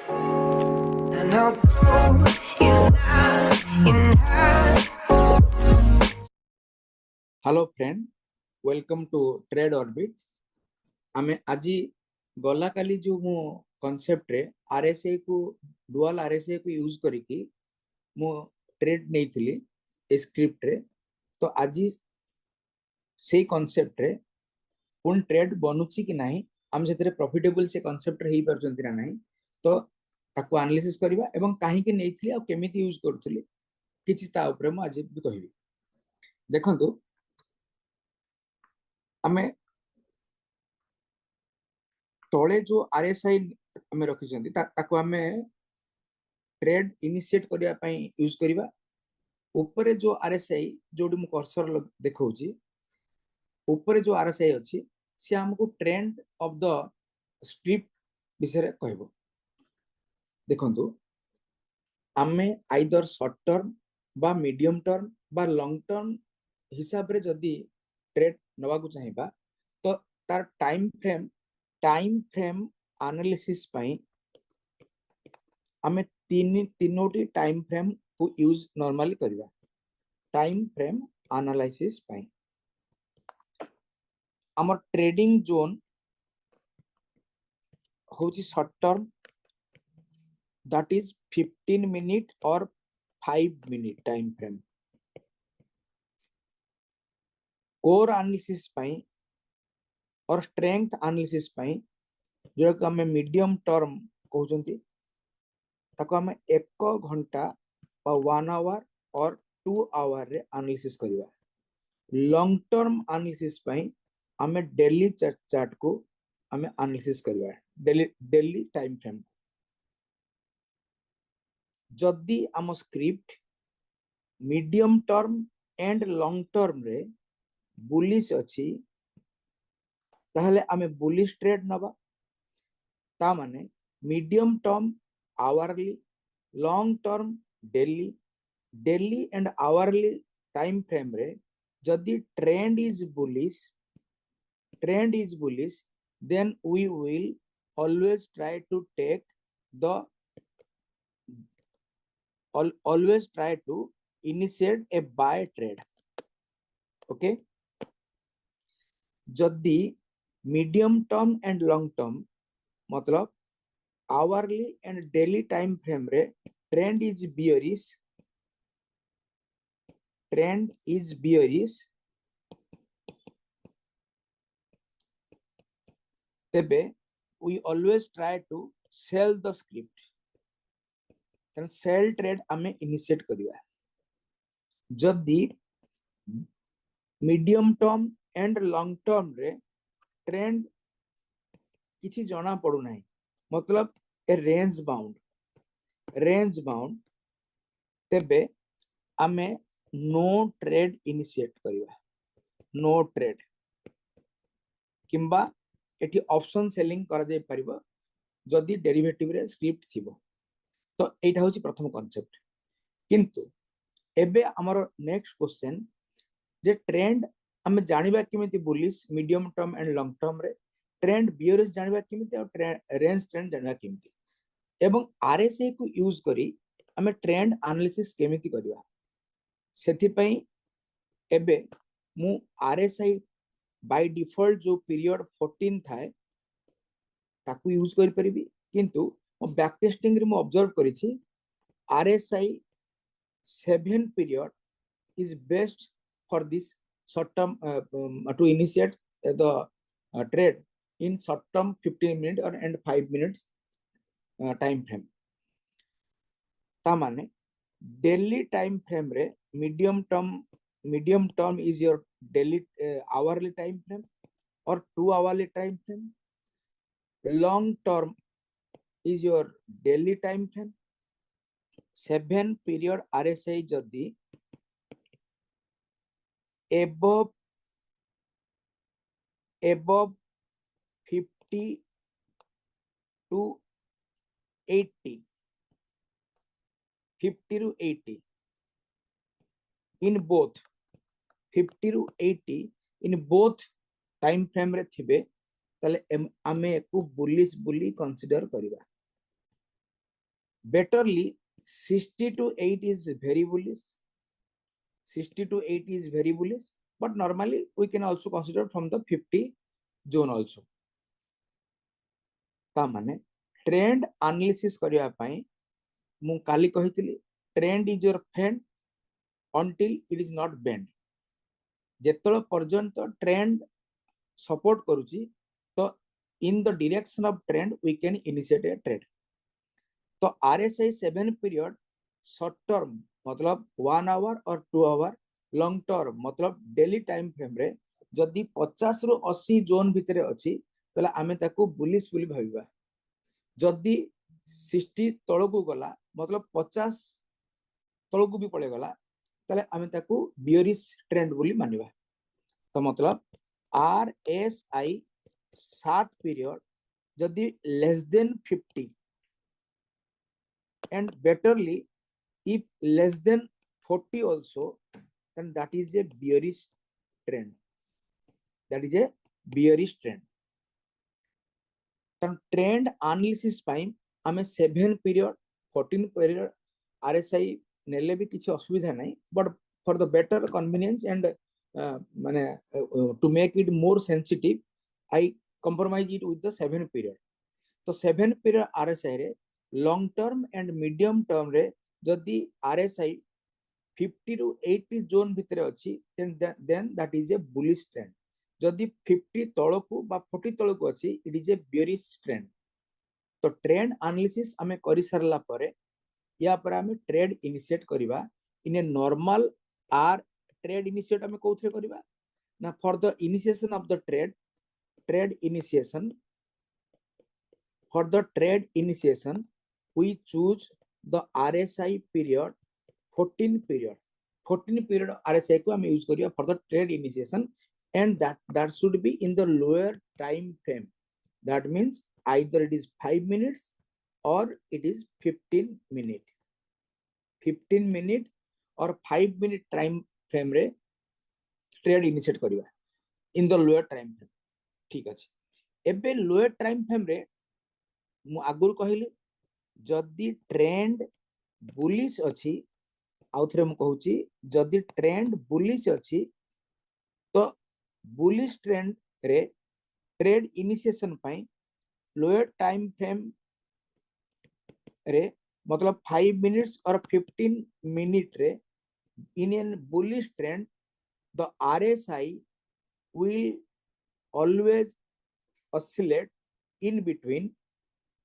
And our growth is not in her. Hello friend, welcome to Trade Orbit. आमे आज गला काली जो मो कांसेप्ट रे आरएसए को डुअल आरएसए को यूज करिकी मो ट्रेड नहीं थिली ए स्क्रिप्ट रे। तो आज से कांसेप्ट रे पुन ट्रेड बनुची कि नाही, हम सेतरे प्रॉफिटेबल से कांसेप्ट रे ही परचंती ना नाही, तो ताको एनालिसिस करबा एवं काहे के नहीं थिली आ केमिति यूज करथली किछि ता ऊपर म आज भी कहिबी। देखंतु आमे तळे जो आरएसआई आमे रखिसंती ताको आमे ट्रेड इनिशिएट करिया पई यूज करिबा। ऊपर जो आरएसआई जोडी मु कर्सर देखौची, ऊपर जो आरएसआई अछि से हमको ट्रेंड ऑफ द स्ट्रिप विषय कहबो। देखंतु आमे आइदर शॉर्ट टर्म बा मीडियम टर्म बा लॉन्ग टर्म हिसाब रे जदी ट्रेड नवा को चाहिबा तो तार टाइम फ्रेम एनालिसिस पई आमे तीनोटी टाइम फ्रेम को यूज नॉर्मली करबा। टाइम फ्रेम एनालिसिस पई हमर ट्रेडिंग जोन होची short term, that is 15 minute or 5 minute time frame। Core analysis पई और स्ट्रेंथ एनालिसिस पई जो कि हमें मीडियम टर्म कहउचंती ताको हमें 1 घंटा बा 1 आवर और 2 आवर रे एनालिसिस करबा। लॉन्ग टर्म एनालिसिस पई हमें डेली चार्ट को हमें एनालिसिस करबा, डेली टाइम फ्रेम। जदी हम script medium term and long term रे बुलिश अछि ताहले आमे बुलिश ट्रेड नबा। ता माने medium term hourly, long term daily and hourly time frame रे जदी trend is bullish then we will always try to take the always try to initiate a buy trade। okay, जदी medium term and long term मतलब hourly and daily time frame रे trend is bearish तेबे we always try to sell the script, sell trade आमे initiate करिवा। जदी medium term and long term रे trend किछि जଣା पड़ू नाही, मतलब ए रेंज बाउंड तेबे आमे नो ट्रेड इनिशिएट करिवा। नो ट्रेड किंबा एटी ऑप्शन सेलिंग करा जाय परिबो जदी डेरिवेटिव रे स्क्रिप्ट थिबो। तो एटा होची प्रथम कांसेप्ट। किंतु एबे हमर नेक्स्ट क्वेश्चन जे ट्रेंड हम जानिबा किमिति bullish medium term and long term रे, ट्रेंड बियरिश जानिबा किमिति और रेंज ट्रेंड जानिबा किमिति, एवं आरएसआई को यूज करी हमें ट्रेंड एनालिसिस केमिति करिवा। सेथि पई एबे मु आरएसआई बाय डिफॉल्ट जो पीरियड 14 थाए ताकू यूज करि परिबी। किंतु मो बैक टेस्टिंग रे मो ऑब्जर्व करिछि RSI 7 period is best for this short term to initiate the trade in short term 15 minutes or and 5 minutes time frame। ता माने डेली टाइम फ्रेम रे medium term is your daily hourly time frame or 2 hourly time frame। long term is your daily time frame। 7 period RSI जदी above 50 to 80 in both 50 to 80 in both time frame रे थिबे ताले आमे को bullish बुली consider करिबा। betterly 60 to 80 is very bullish. 60 to 80 is very bullish, but normally we can also consider from the 50 zone also. ता माने trend analysis करिया पई मु काली कहितली trend is your friend until it is not bend. जेतल पर्यंत ट्रेंड सपोर्ट करूची तो in the direction of trend we can initiate a trade. तो RSI 7 period short term मतलब 1 hour और 2 hour, long term मतलब daily time frame रे जदि 50 रु 80 जोन भितरे अछि तले आमे ताको बुलिश बोली भाबिबा. जदि 60 तळकू गला मतलब 50 तळकू भी पळे गला तले आमे ताको बियरिश ट्रेंड बोली मानिबा. तो मतलब RSI 7 period जदि less than 50 and betterly if less than 40 also, then that is a bearish trend. That is a bearish trend. Then trend analysis time हमें 7 period 14 period RSI नेले भी किसी असुविधा नहीं, but for the better convenience and माने to make it more sensitive I compromise it with the 7 period. तो 7 period RSI रे long term and medium term रे जदि RSI 50 to 80 जोन भितरे अछि then that is a bullish trend. जदि 50 तळकू बा 40 तळकू अछि it is a bearish trend. तो ट्रेंड एनालिसिस हमें करि सरला परे या पर हमें ट्रेड इनिशिएट करिबा इन ए नॉर्मल आर. ट्रेड इनिशिएट हमें कोथरे करिबा ना for the initiation of the trade initiation. For the trade initiation, we choose the RSI period 14 period. 14 period RSI को हम यूज करिया for the trade initiation, and that should be in the lower time frame. That means either it is 5 minutes or it is 15 minute. 15 minute or 5 minute time frame रे trade initiate करिया in the lower time frame. ठीक अछि. एबे lower time frame रे मु आगुर कहली जदि trend bullish अछि आउथरे मु कहूची जदि ट्रेंड बुलिश अछि तो बुलिश ट्रेंड रे ट्रेड इनिशिएशन पई लोअर टाइम फ्रेम रे मतलब 5 मिनट्स और 15 मिनट रे in a bullish trend the RSI will always oscillate in between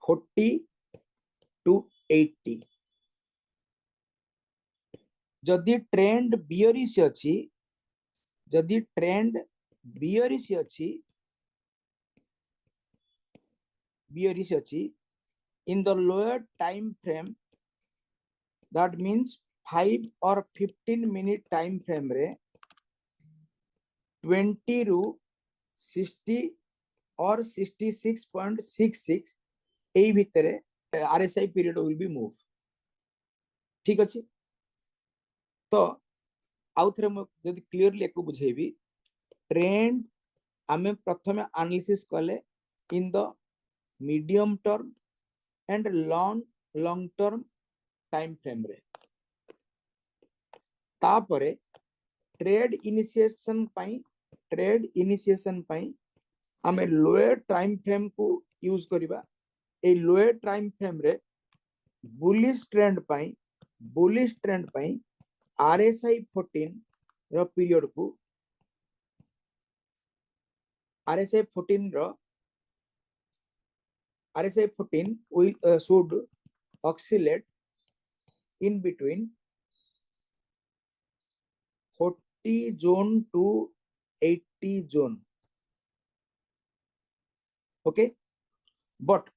40 to 80. जदि ट्रेंड बियरिश अछि जदि ट्रेंड बियरिश अछि in the lower time frame, that means 5 or 15 minute time frame रे 20 ru 60 or 66.66 एई भितरे RSI period will be move. ठीक अछि. तो आउथरे म जदि क्लियरली एको बुझेबी ट्रेंड आमे प्रथमे एनालिसिस कले in the medium term and long term time frame रे. तापरे ट्रेड इनिशिएशन पई आमे लोअर टाइम फ्रेम को यूज करिबा. ए लोअर टाइम फ्रेम रे बुलिश ट्रेंड पई RSI 14 रो पीरियड को RSI 14 will should oscillate in between 40 zone to 80 zone. Okay, but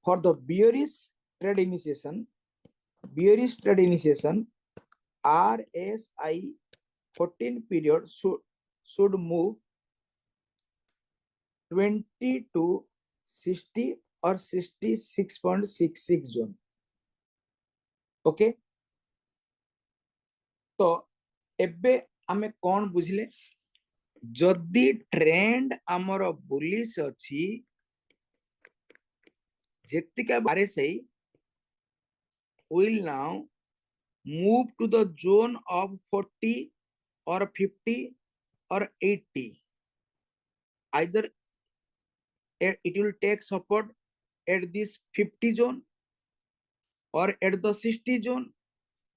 for the bearish trade initiation RSI 14 period should move 20 to 60 or 66.66 zone. Okay, तो एबे आमे कौन बुझले जदि trend आमर बुलिश अछि जेतिका RSI will now move to the zone of 40 or 50 or 80. Either it will take support at this 50 zone or at the 60 zone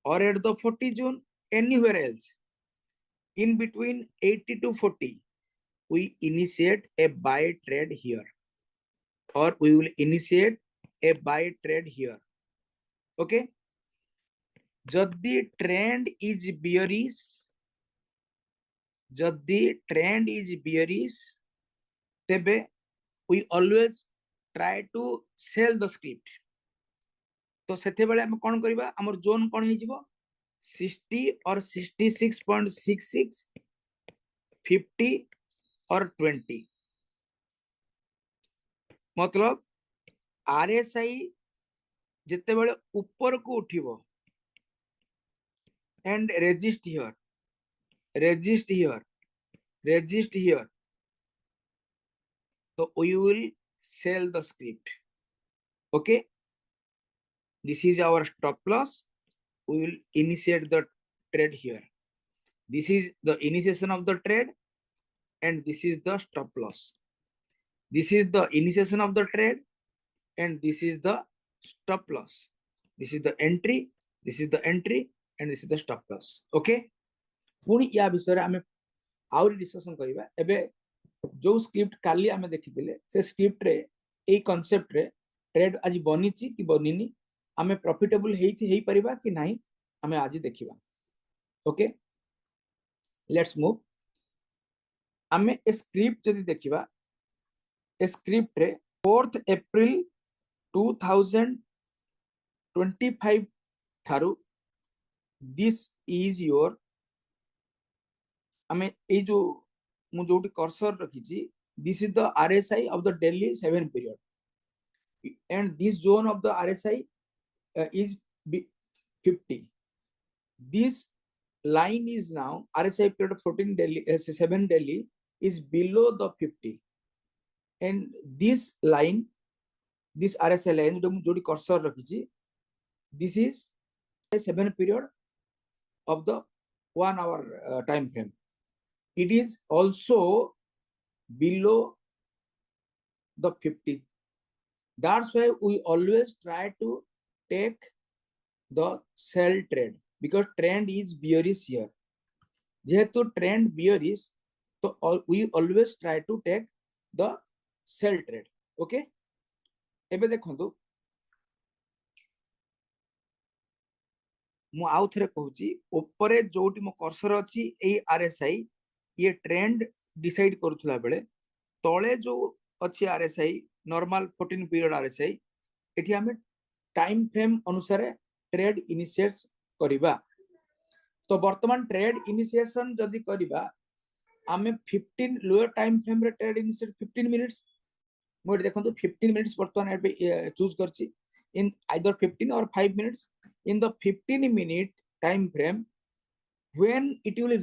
or at the 40 zone, anywhere else. In between 80 to 40, we initiate a buy trade here, or we will initiate a buy trade here. Okay. Jaddi trend is bearish, tebe we always try to sell the script. तो सेते बेले हम कोन करबा, हमर zone कोन हे जिवो 60 और 66.66, 50 और 20. मतलब RSI जिते बेले ऊपर को उठिबो and resist here, so we will sell the script. Okay, this is our stop loss. We will initiate the trade here. This is the initiation of the trade, and this is the stop loss. This is the initiation of the trade, and this is the stop loss. This is the entry, this is the entry, and this is the stop loss. Okay, पुणी या विषय आमे आउरी discussion करिबा. एबे जो script काली आमे देखिथिले से स्क्रिप्ट रे ए कांसेप्ट रे ट्रेड आज बनिची कि बनिनी, आमे प्रॉफिटेबल हेई परिबा कि नाही, आमे आज देखिबा. Okay, let's move. आमे ए स्क्रिप्ट जदि देखिबा, ए स्क्रिप्ट रे 4th April 2025 Tharu this is your, आमे ए जो मु जोटी कर्सर रखिची, this is the RSI of the daily 7 period, and this zone of the RSI is 50. This line is now RSI period 14 daily, 7 daily is below the 50, and this line, this RSI line जोटी cursor रखिची, this is a 7 period of the 1 hour time frame. It is also below the 50. That's why we always try to take the sell trade, because trend is bearish here. जेहेतु trend bearish, तो we always try to take the sell trade. Okay, एबे देखंतु मु आउ थरे कहूची, ऊपरे जोटी मो cursor अछि ए RSI ये ट्रेंड डिसाइड करूथला बेले तळे जो अछि RSI नॉर्मल 14 पीरियड RSI, एठी हमें टाइम फ्रेम अनुसार ट्रेड इनिशिएट्स करिबा. तो वर्तमान ट्रेड इनिशिएशन जदि करिबा, आमे 15 लोअर टाइम फ्रेम रे ट्रेड इनिशिएट 15 मिनिट्स, मोर देखंतु 15 मिनिट्स वर्तमान एबे चूज करछि, in either 15 or 5 minutes. In the 15-minute time frame, when it will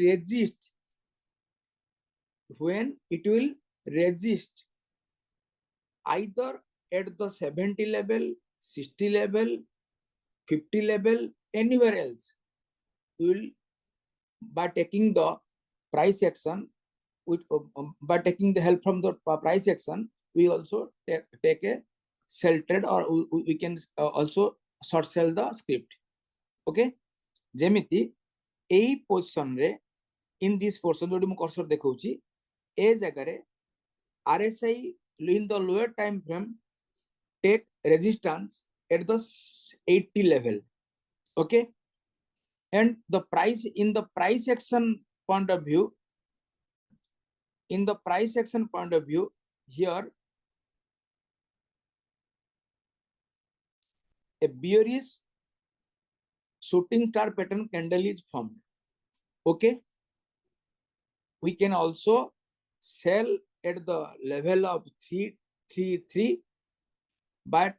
resist either at the 70 level, 60 level, 50 level, anywhere else, will by taking the price action, by taking the help from the price action, we also take a sell trade, or we can also short sell the script. Okay, जेमिति ए position रे, in this portion जोडी मु cursor देखौची, ए जगह रे RSI in the lower time frame take resistance at the 80 level. Okay, and the price, in the price action point of view, here a bearish shooting star pattern candle is formed. Okay, we can also sell at the level of 333 by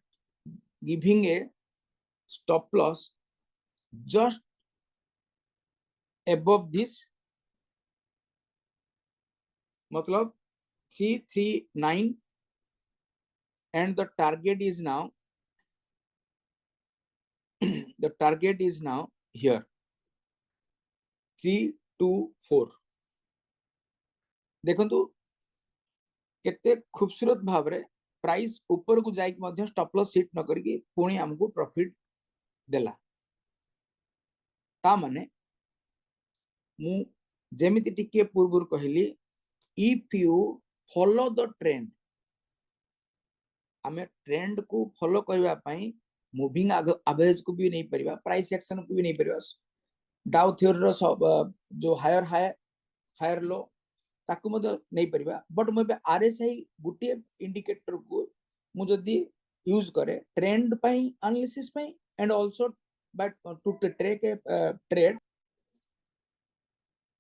giving a stop loss just above this, matlab 339, and the target is now the target is now here 3 to 4 देखंतु केते खूबसूरत भाव रे price ऊपर को जाई मध्य stop loss hit न करके पुणी हमको प्रॉफिट देला ता माने मु जेमिति टिके पूर्वरु कहली if you follow the trend आमे ट्रेंड को फॉलो करबा पई मूविंग एवरेज को भी नहीं परिबा प्राइस एक्शन को भी नहीं परिबा डाउ थ्योरी रो जो हायर हाई हायर लो ताकू मदे नहीं परिबा बट मबे आरएसआई गुटे इंडिकेटर को मु जदी यूज करे ट्रेंड पई एनालिसिस पई and also but to track a trade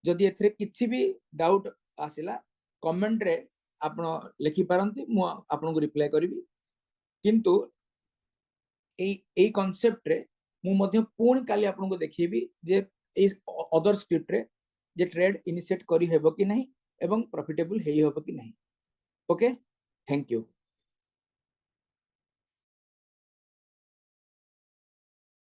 जदी एथरे किछि भी डाउट आसिला कमेंट रे आपण लिखि पारंती मु आपण को रिप्लाई करबी किंतु ए कांसेप्ट रे मु मध्य पूर्ण काली आपण को देखिबी जे ए अदर स्क्रिप्ट रे जे ट्रेड इनिशिएट करी हेबो कि नहीं एवं प्रॉफिटेबल हेई हेबो कि नहीं ओके थैंक यू